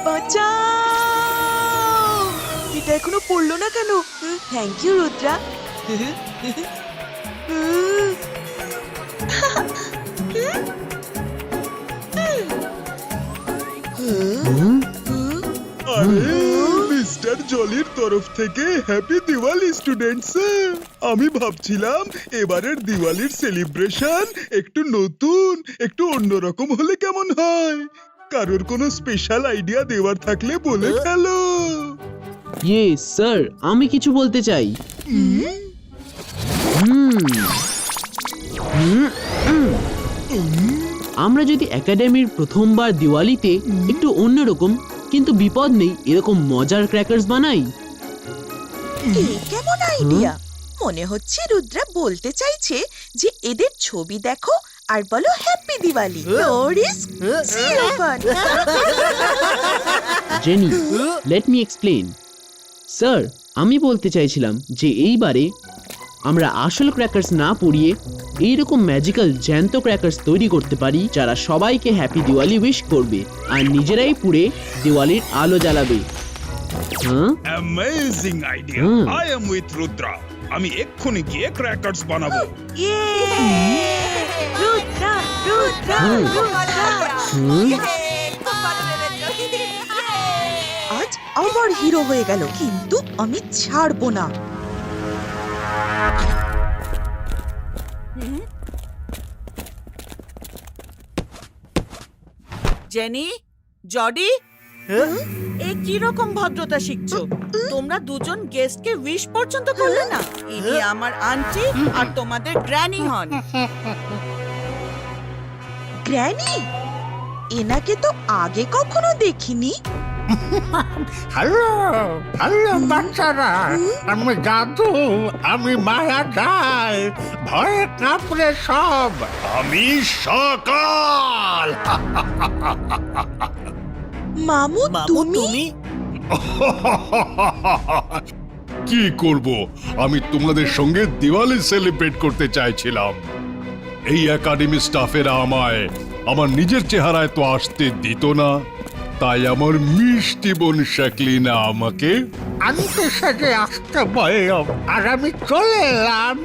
বাঁচাও! এটা এখনো পড়লো না কেন? Thank you Rudra. মিস্টার জলির তরফ থেকে হ্যাপি দিওয়ালি স্টুডেন্টস। আমি ভাবছিলাম এবারের দিওয়ালির সেলিব্রেশন একটু নতুন, একটু অন্যরকম হলে কেমন হয়। কারোর কোনো স্পেশাল আইডিয়া দেওয়ার থাকলে বলে ফেলো। ইয়েস স্যার, আমি কিছু বলতে চাই। আমরা যদি একাডেমির প্রথমবার দিওয়ালিতে একটু অন্যরকম কিন্তু বিপদ নেই এরকম মজার ক্র্যাকারস বানাই। কেমন আইডিয়া? মনে হচ্ছে রুদ্রা বলতে চাইছে যে এদের ছবি দেখো আর বলো happy Diwali. No risk, zero fun. Jenny, let me explain. Sir, আমি বলতে চাইছিলাম যে এইবারে আমরা আসল ক্র্যাকারস না পুড়িয়ে এইরকম ম্যাজিক্যাল জ্যান্ত ক্র্যাকারস তৈরি করতে পারি যারা সবাইকে হ্যাপি দিওয়ালি উইশ করবে আর নিজেরাই পুড়ে দিওয়ালির আলো জ্বালাবে। Amazing idea. I am with Rudra. আমি এক্ষুনি গিয়ে ক্র্যাকারস বানাবো। রুদ্রা, রুদ্রা, রুদ্রা। আজ আবার হিরো হয়ে গেল, কিন্তু আমি ছাড়বো না। জেনি, জডি, এই কি রকম ভদ্রতা শিখছো? তোমরা দুজন গেস্টকে উইশ পর্যন্ত করলে না? ইনি আমার আন্টি আর তোমাদের গ্র্যানি হন। গ্র্যানি? এনাকে তো আগে কখনো দেখিনি। হ্যালো হ্যালো বাচ্চারা, আমি দাদু, আমি মায়া যাই, ভয়ে কাঁপড়ে সব। আমি সকাল। মামু, তুমি? কি করব, আমি তোমাদের সঙ্গে দিওয়ালি সেলিব্রেট করতে চাইছিলাম। এই একাডেমি স্টাফেরা আমায় আমার নিজের চেহারায় তো আসতে দিত না, তাই আমার মিষ্টি বোন শাকলিনা আমাকে আমি তো সাথে আসতে বললাম আর আমি চলে এলাম।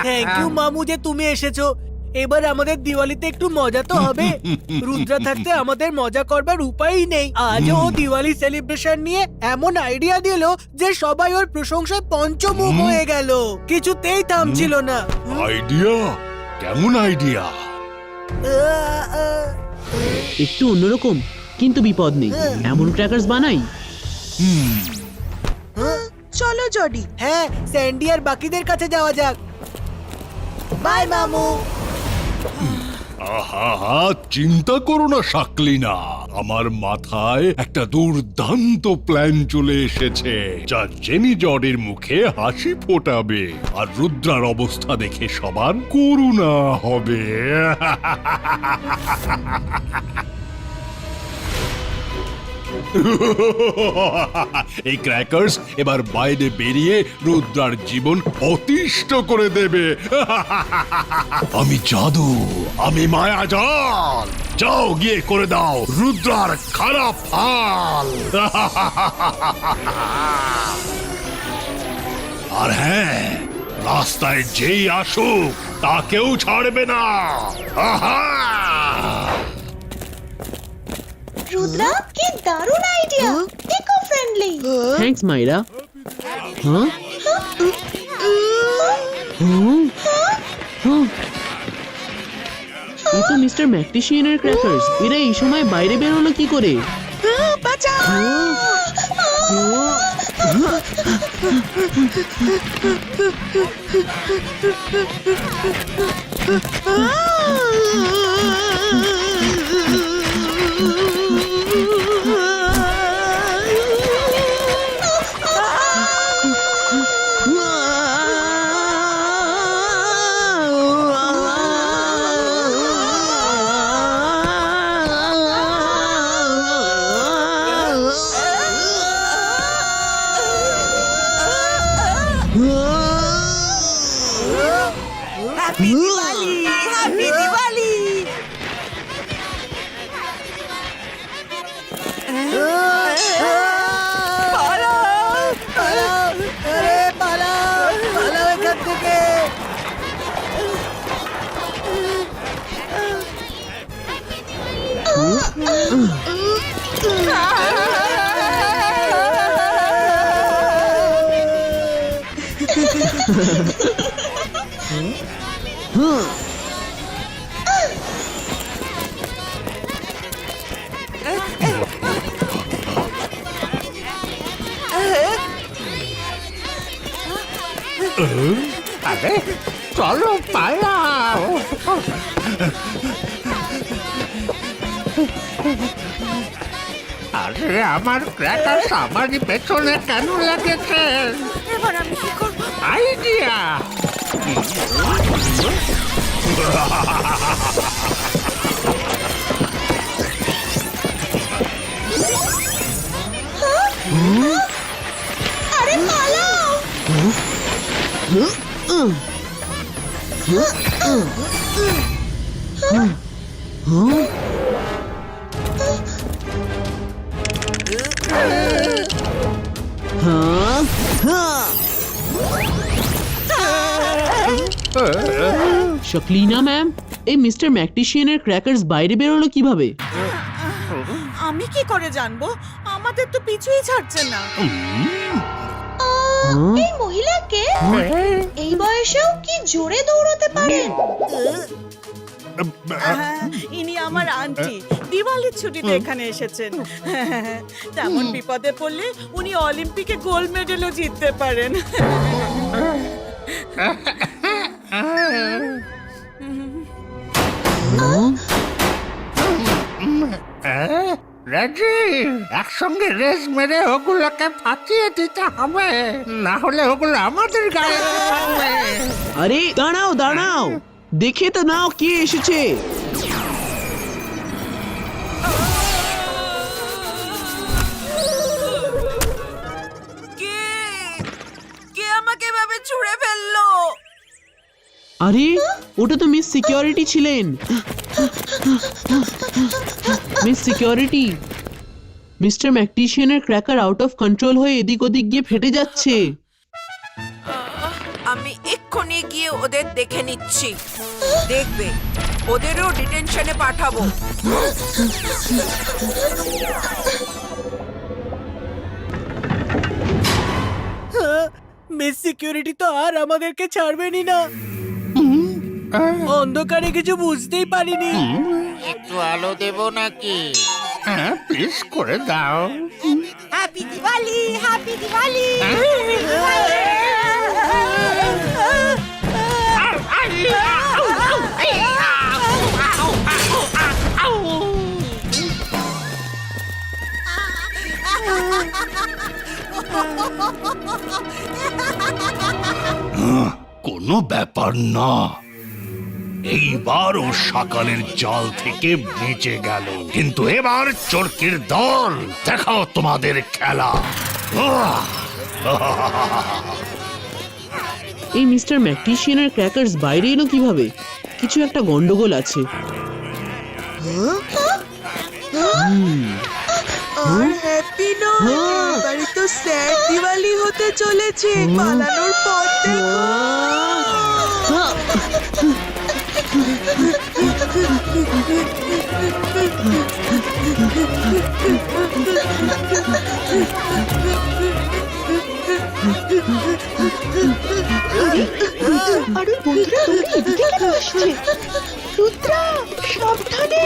থ্যাংক ইউ মামু যে তুমি এসেছো। এবার আমাদের দিওয়ালিতে একটু মজা তো হবে। রুদ্রা থাকতে আমাদের মজা করবার উপায়ই নেই। আজ ও দিওয়ালি সেলিব্রেশন নিয়ে এমন আইডিয়া দিল যে সবাই ওর প্রশংসায় পঞ্চমুখ হয়ে গেল, কিছুতেই থামছিল না। আইডিয়া? কেমন আইডিয়া? একটু অন্যরকম কিন্তু বিপদ নেই এমন ক্র্যাকারস বানাই। চলো জডি। হ্যাঁ, স্যান্ডি আর বাকিদের কাছে যাওয়া যাক। বাই মামু। আহা, চিন্তা করো না শাকলিনা, আমার মাথায় একটা দুর্দান্ত প্ল্যান চলে এসেছে যা জেনি জডের মুখে হাসি ফোটাবে আর রুদ্রার অবস্থা দেখে সবার করুণা হবে। এই ক্র্যাকারস এবার বাইরে বেরিয়ে রুদ্রার জীবন অতিষ্ঠ করে দেবে। আমি জাদু, আমি মায়াজাল, যাও গিয়ে করে দাও রুদ্রার খারাপ হাল। আর হ্যাঁ, রাস্তায় যেই আসুক তাকেও ছাড়বে না। রুদ্রা, কি দারুণ আইডিয়া, ইকো ফ্রেন্ডলি। থ্যাঙ্কস মাইরা। এই তো মিস্টার ম্যাকটিশিয়ানের ক্র্যাকারস। এরা এই সময় বাইরে বেরোলো কি করে? Happy Diwali, happy Diwali. আরে চলো পালাও। আরে আমার ক্র্যাকার আমারই পেছনে কেন লেগেছে? এবার আমি কি করবো? আইডিয়া! আরে পালাও! হ্যাঁ হ্যাঁ শকলিনা ম্যাম, এই মিস্টার ম্যাকটিশিয়ানের ক্র্যাকারস বাইরে বেরোলো কিভাবে? আমি কি করে জানবো? আমাদের তো পিছুই ছাড়ছে না। এই মহিলাকে এই বয়সেও কি জোরে দৌড়তে পারেন? ইনি আমার আন্টি, দিওয়ালির ছুটিতে এখানে এসেছেন। তেমন বিপদে পড়লে উনি অলিম্পিকে গোল্ড মেডেলও জিততে পারেন। রেডি, একসঙ্গে রেস মেরে ওগুলোকে ফাটিয়ে দিতে হবে, না হলে ওগুলো আমাদের গায়ে লাগবে। আরে দাঁড়াও দাঁড়াও, দেখে তো নাও কে এসেছে। কে আমাকে এভাবে ছুঁড়ে ফেললো? আরে ওটা তো মিস সিকিউরিটি ছিলেন। মিস সিকিউরিটি, মিস্টার ম্যাকটিশিয়ানের ক্র্যাকার আউট অফ কন্ট্রোল হয়ে এদিক ওদিক গিয়ে ফেটে যাচ্ছে। আমি এক্ষুনি গিয়ে ওদের দেখে নিচ্ছি। দেখবে, ওদেরও ডিটেনশনে পাঠাবো। মিস সিকিউরিটি তো আর আমাদেরকে ছাড়বেনই না। অন্ধকারে কিছু বুঝতেই পারিনি। একটু আলো দেবো নাকি? হ্যাঁ, প্লিজ করে দাও। Happy Diwali, happy Diwali! কোনো ব্যাপার না, এইবার ও সকালের জাল থেকে বেঁচে গেল। কিন্তু এবার চোরকির দল, দেখাও তোমাদের খেলা। এই মিস্টার ম্যাকটিশিয়ানের ক্র্যাকারস বাইরে এলো কিভাবে? কিছু একটা গন্ডগোল আছে। আর হ্যাপি নয়, এবারে তো স্যাড দিওয়ালি হতে চলেছে। পালানোর পথ দেখো। আরে বন্ধুরা, এদিকে কেন আসছে? রুদ্রা, সাবধানে!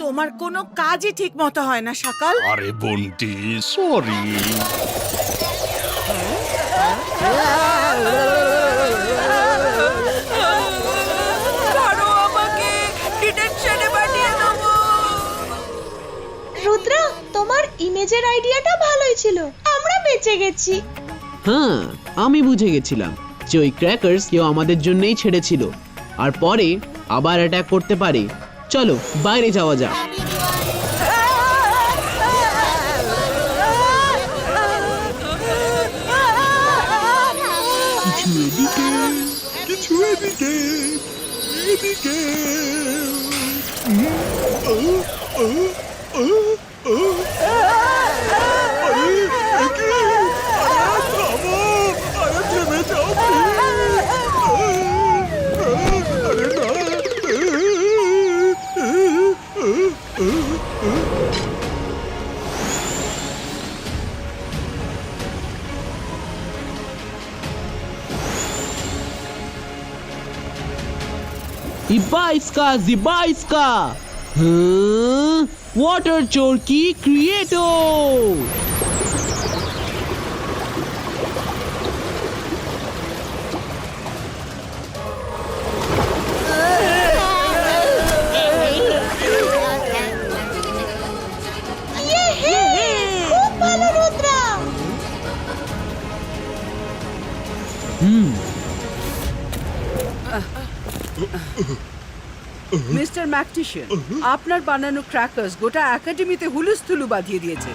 তোমার কোনো কাজই ঠিক মতো হয় না সকাল। আরে বন্টি, সরি। ছাড়ো আমাকে, ডিটেনশনে পাঠিয়ে দেবো। রুদ্রা, তোমার ইমেজের আইডিয়াটা ভালোই ছিল, আমরা বেঁচে গেছি। হ্যাঁ, আমি বুঝে গেছিলাম যে ওই ক্র্যাকার্স কেউ আমাদের জন্যই ছেড়েছিল আর পরে আবার অ্যাটাক করতে পারে। চলো বাইরে যাওয়া যাক। কিছু এদিকে, কিছু এদিকে, এদিকে। আরে, এ কি? আরে, থামো! আরে, থেমে যাও, please! আরে, না! Ibaiska, Zibaiska! Water Chorky Creator! খুব ভালো রুদ্রা। মিস্টার ম্যাকটিশিয়ান, আপনার বানানো ক্র্যাকার্স গোটা একাডেমিতে হুলুস্থুলু বাঁধিয়ে দিয়েছে।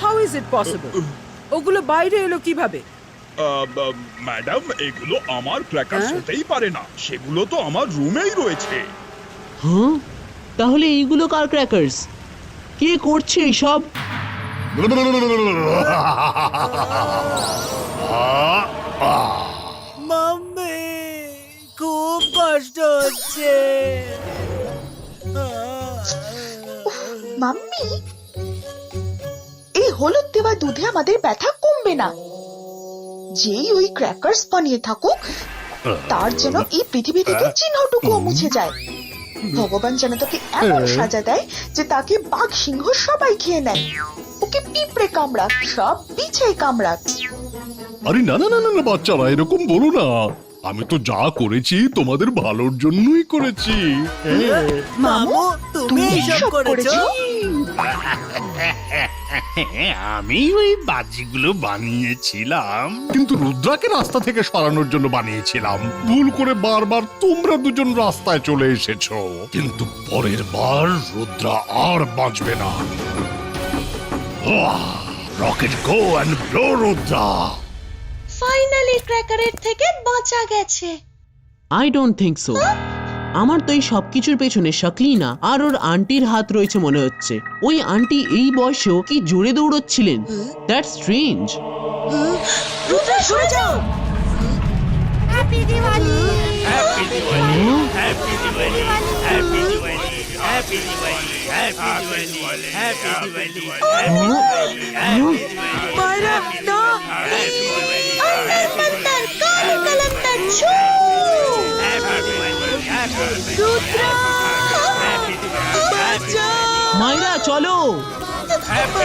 How is it possible? ওগুলো বাইরে এলো কিভাবে? ম্যাডাম, এগুলো আমার ক্র্যাকার্স হতেই পারে না। সেগুলো তো আমার রুমেই রয়েছে। হ্যাঁ, তাহলে এইগুলো কার ক্র্যাকার্স? কে করছে এইসব? মাম্মি, খুব কষ্ট হচ্ছে। মাম্মি, এই হলুদ দেওয়া দুধে আমাদের ব্যথা কমবে না। যেই ওই ক্র্যাকার্স বানিয়ে থাকুক, তার যেন এই পৃথিবী থেকে চিহ্নটুকুও মুছে যায়। ভগবান যেন তাকে এমন সাজা দেয় যে তাকে বাঘ সিংহ সবাই খেয়ে নেয়। ওকে পিঁপড়ে কামড়াক, সব পিছাই কামড়াক। আরে না না না না না, বাচ্চারা এরকম বলো না। আমি তো যা করেছি তোমাদের ভালোর জন্যই করেছি। মামু, তুমি এইসব করেছো? আমি ওই বাজিগুলো বানিয়েছিলাম। কিন্তু রুদ্রাকে রাস্তা থেকে সরানোর জন্য বানিয়েছিলাম। ভুল করে বারবার তোমরা দুজন রাস্তায় চলে এসেছো। কিন্তু পরের বার রুদ্রা আর বাঁচবে না। Rocket go and blow Rudra. Finally ক্র্যাকারের থেকে বাঁচা গেছে। I don't think so. আমার তো এই সবকিছুর পেছনে শাকলিনা আর ওর আন্টির হাত রয়েছে মনে হচ্ছে। ওই আন্টি এই বয়সেও কি জোরে দৌড়চ্ছিলেন। That's strange. রুদ্রা, সরে যাও। Happy Diwali. Happy Diwali, happy Diwali, happy Diwali, happy Diwali, happy Diwali, happy Diwali, মায়েরা, না! আন্দার মন্দার কালো কালান্দার ছু। রুদ্রা! বাঁচাও! মাইরা চলো।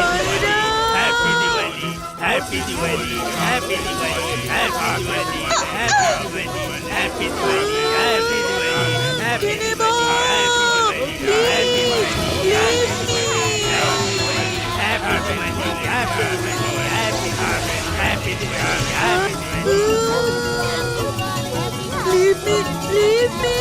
মায়েরা! Happy Diwali, happy Diwali, happy Diwali, happy Diwali, happy Diwali, happy Diwali, happy কিনে দিওয়ালি, বল! Happy Please, leave me!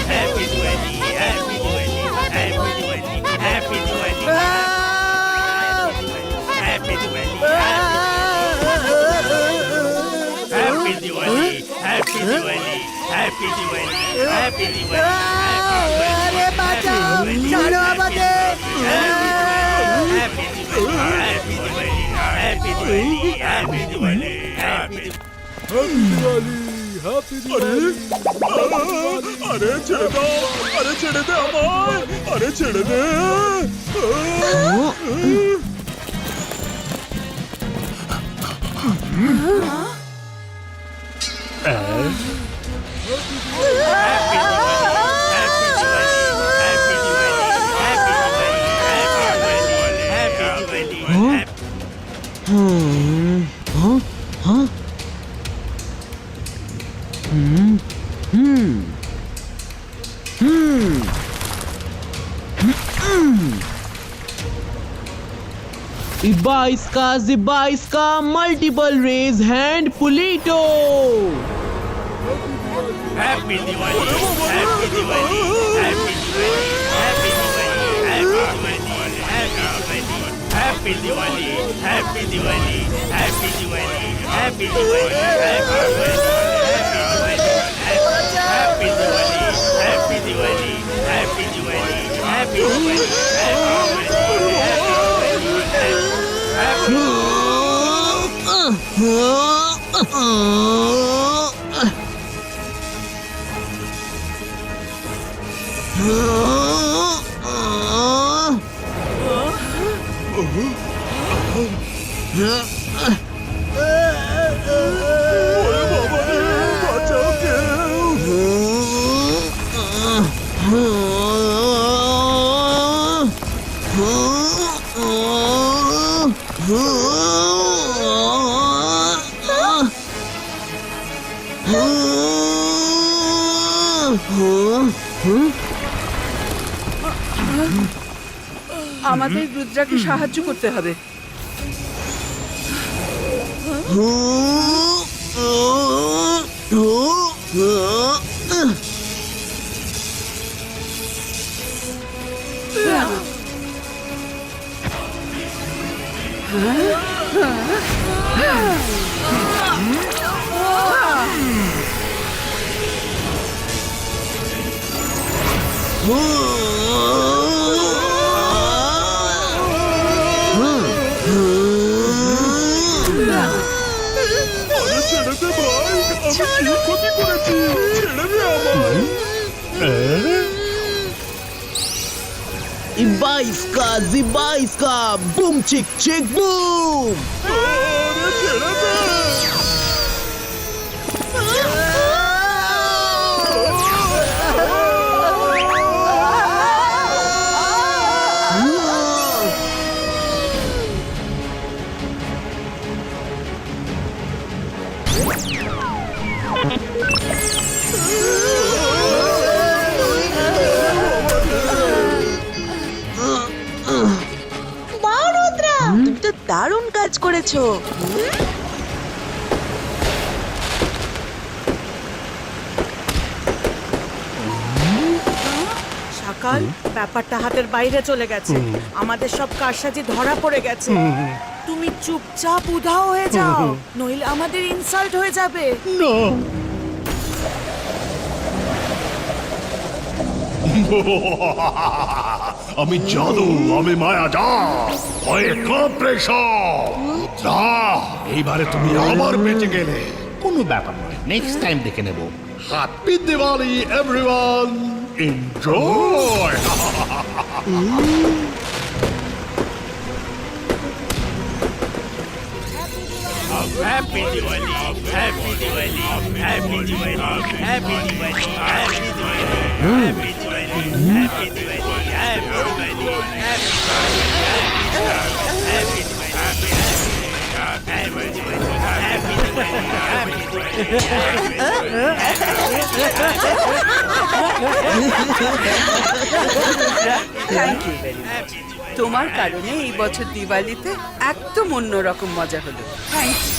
Happy Diwali, happy Diwali, happy Diwali, happy Diwali. Leave me! Leave me! আরে বাঁচাও, ছাড়ো আমাদের। আরে ছেড়ে দাও! আরে ছেড়ে দে আমায়! আরে ছেড়ে দে! Ibaiska, multiple raise hand, Pulito! বাঁচাও কেউ। আমাদের রুদ্রাকে সাহায্য করতে হবে। আরে ছেড়ে দে ভাই, আমি কি ক্ষতি করেছি? ছেড়ে দে আমায়। Ibaiska, boom chick chick boom! আরে ছেড়ে দে। বাহ রুদ্রা, তুমি তো দারুণ কাজ করেছো। সকাল ব্যাপারটা হাতের বাইরে চলে গেছে, আমাদের সব কারসাজি ধরা পড়ে গেছে। তুমি চুপচাপ উধাও হয়ে যাও, নইলে আমাদের ইনসাল্ট হয়ে যাবে। আমি জাদু, আমি মায়া যা ভয়ে কাঁপড়ে সব। যা, এইবারে তুমি আবার বেঁচে গেলে। কোনো ব্যাপার নয়, নেক্সট টাইম দেখে নেব। Happy Diwali everyone, enjoy. Happy Diwali, happy Diwali, happy Diwali, happy Diwali, happy Diwali, happy Diwali, happy Diwali, happy thank you very much. তোমার কারণে এই বছর দিওয়ালিতে একদম অন্যরকম মজা হলো। Thank you.